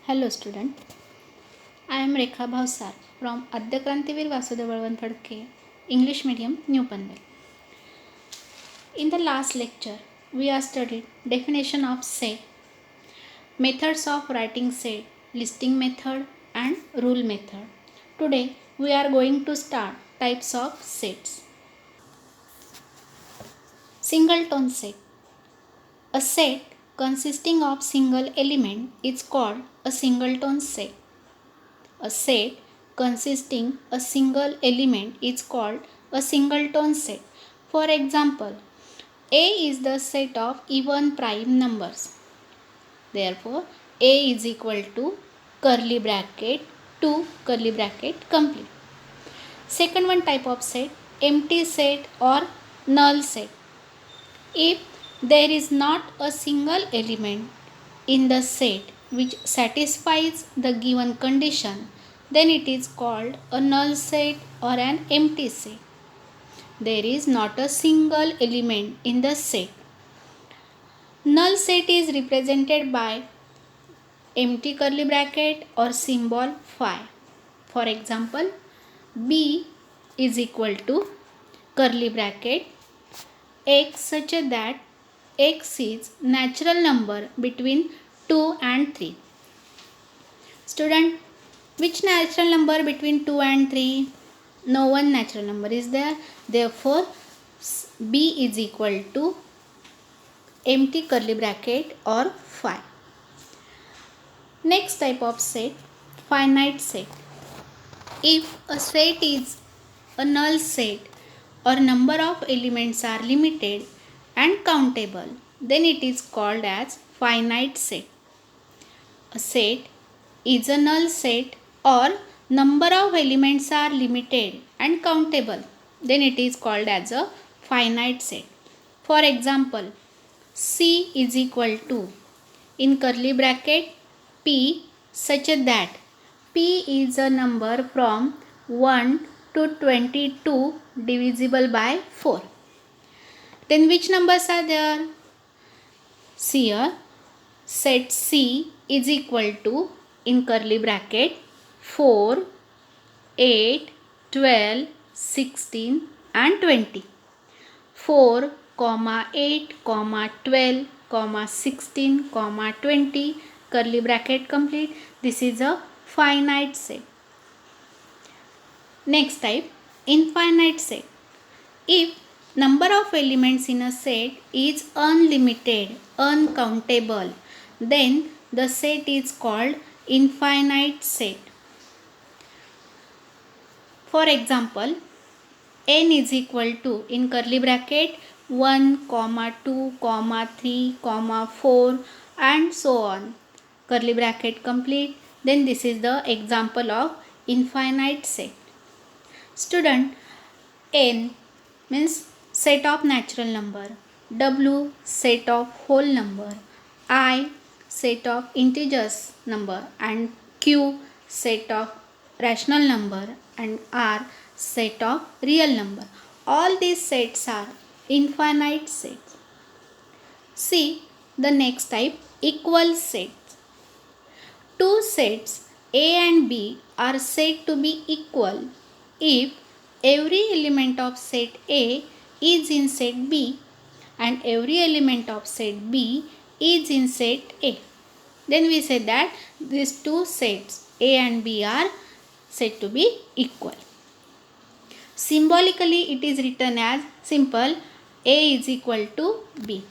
Hello student, I am Rekha Bhavsar from Adya Krantivir Vasudev Balwant Phadke, English Medium, New Panvel. In the last lecture, we have studied definition of set, methods of writing set, listing method and rule method. Today, we are going to start types of sets. Singleton set. A set consisting of single element is called a singleton set. A set consisting a single element is called a singleton set. For example, A is the set of even prime numbers. Therefore, A is equal to curly bracket 2 curly bracket complete. Second one type of set, empty set or null set. If there is not a single element in the set which satisfies the given condition, then it is called a null set or an empty set. There is not a single element in the set. Null set is represented by empty curly bracket or symbol phi. For example, B is equal to curly bracket x such that x is natural number between 2 and 3. Student, which natural number between 2 and 3? No one natural number is there. Therefore, B is equal to empty curly bracket or phi. Next type of set, finite set. If a set is a null set or number of elements are limited and countable, then it is called as finite set. A set is a null set or number of elements are limited and countable, then it is called as a finite set. For example, C is equal to in curly bracket P such that P is a number from 1 to 22 divisible by 4. Then which numbers are there? See here, set C is equal to in curly bracket 4, 8, 12, 16 and 20. 4, 8, 12, 16, 20 curly bracket complete. This is a finite set. Next type, infinite set. If number of elements in a set is unlimited, uncountable, then the set is called infinite set. For example, n is equal to in curly bracket 1, 2, 3, 4 and so on. Curly bracket complete. Then this is the example of infinite set. Student, n means set of natural number, W set of whole number, I set of integers number and Q set of rational number and R set of real number. All these sets are infinite sets. See the next type, equal sets. Two sets A and B are said to be equal if every element of set A is in set B and every element of set B is in set A. Then we say that these two sets A and B are said to be equal. Symbolically it is written as simple A is equal to B.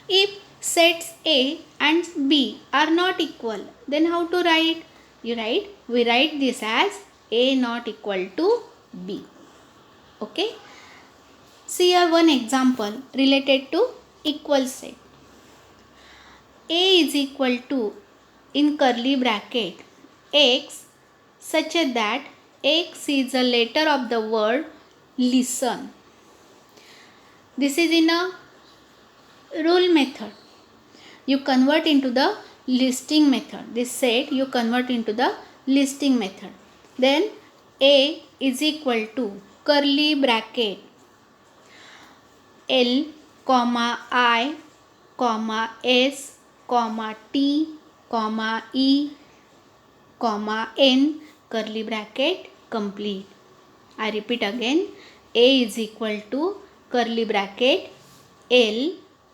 If sets A and B are not equal, then how to write? We write this as A not equal to B. Okay. See here one example related to equal set. A is equal to in curly bracket X such that X is a letter of the word listen. This is in a rule method. You convert into the listing method. This set you convert into the listing method. Then A is equal to curly bracket L, I, S, T, E, comma n curly bracket complete. I repeat again, a is equal to curly bracket l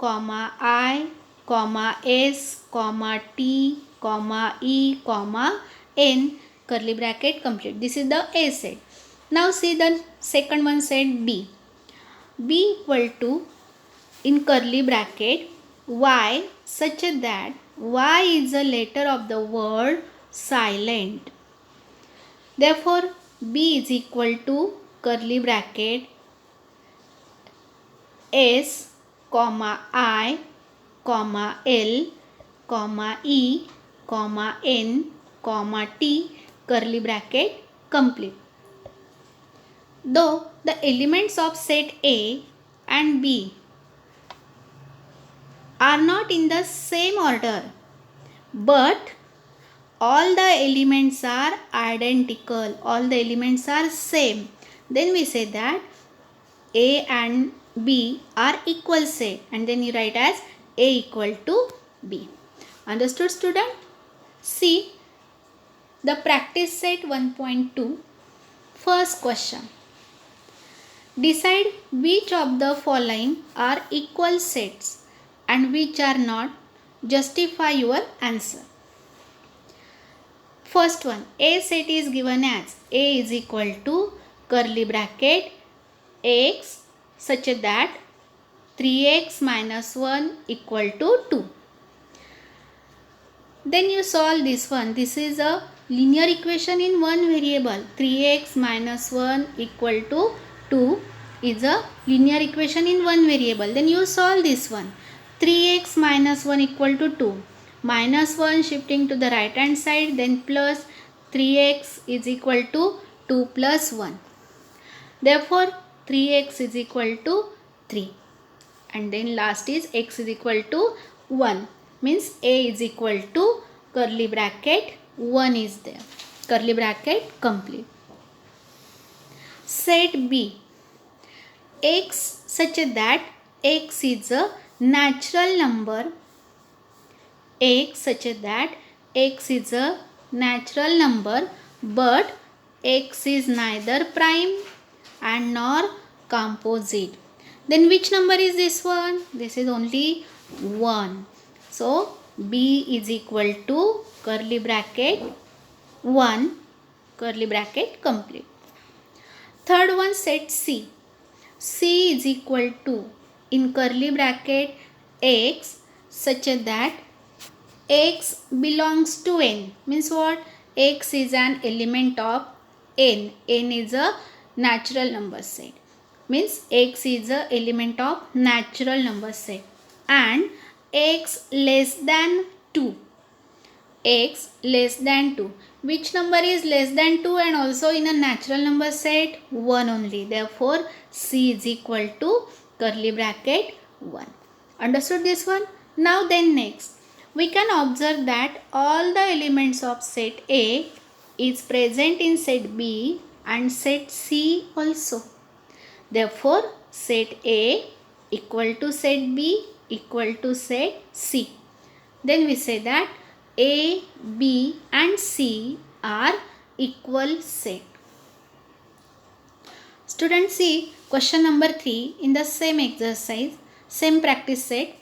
comma I comma s comma t comma e comma n curly bracket complete. This is the a set. Now see the second one set b. b equal to in curly bracket y such that y is a letter of the word silent. Therefore b is equal to curly bracket s comma I comma l comma e comma n comma t curly bracket complete. Though the elements of set A and B are not in the same order, but all the elements are identical, all the elements are same, then we say that A and B are equal set, and then you write as A equal to B. Understood, student? See the practice set 1.2. First question. Decide which of the following are equal sets and which are not. Justify your answer. First one, A set is given as A is equal to curly bracket x such that 3x minus 1 equal to 2. Then you solve this one. This is a linear equation in one variable. 3x minus 1 equal to 2 is a linear equation in one variable. Then you solve this one. 3x minus 1 equal to 2. Minus 1 shifting to the right hand side, then plus 3x is equal to 2 plus 1. Therefore 3x is equal to 3. And then last is x is equal to 1. Means A is equal to curly bracket 1 is there. Curly bracket complete. Set B. X such that x is a natural number. X such that x is a natural number, but x is neither prime and nor composite. Then which number is this one? This is only 1. So B is equal to curly bracket 1 curly bracket complete. Third one, set C. C is equal to in curly bracket x such that x belongs to n. Means what? X is an element of n. N is a natural number set. Means x is a element of natural number set. And x less than 2. X less than 2. Which number is less than 2 and also in a natural number set? 1 only. Therefore C is equal to curly bracket 1. Understood this one? Now then next, we can observe that all the elements of set A is present in set B and set C also. Therefore set A equal to set B equal to set C. Then we say that A, B and C are equal set. Students, see question number 3 in the same exercise, same practice set.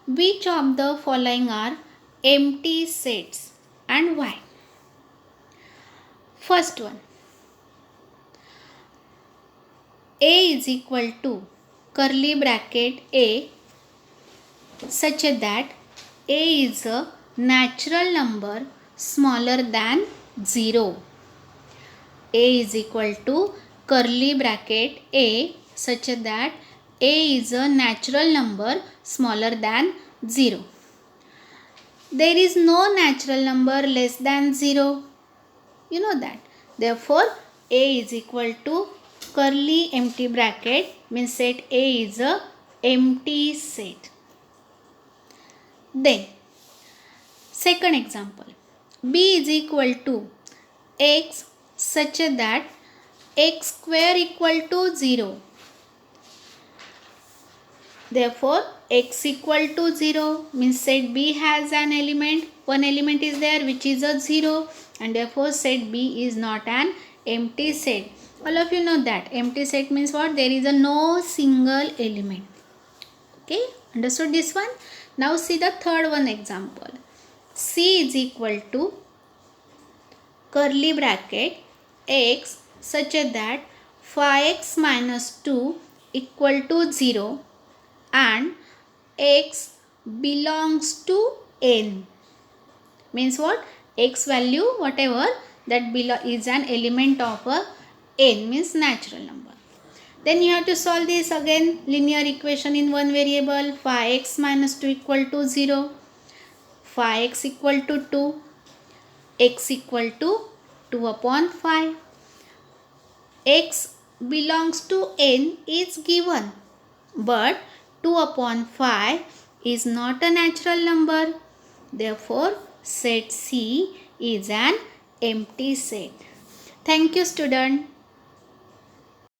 Which of the following are empty sets and why? First one, A is equal to curly bracket A such that A is a natural number smaller than 0. A is equal to curly bracket A such that A is a natural number smaller than 0. There is no natural number less than 0. You know that. Therefore, A is equal to curly empty bracket means set A is a empty set. Then, second example. B is equal to x such that x square equal to 0. Therefore, x equal to 0 means set B has an element. One element is there which is a 0, and therefore set B is not an empty set. All of you know that empty set means what? There is a no single element. Okay, understood this one? Now see the third one example. C is equal to curly bracket x such that 5x minus 2 equal to 0 and x belongs to n. Means what? X value whatever that is an element of a n, means natural number. Then you have to solve this again linear equation in one variable. 5x minus 2 equal to 0, 5x equal to 2, x equal to 2 upon 5. X belongs to n is given, but 2 upon 5 is not a natural number. Therefore, set C is an empty set. Thank you, student.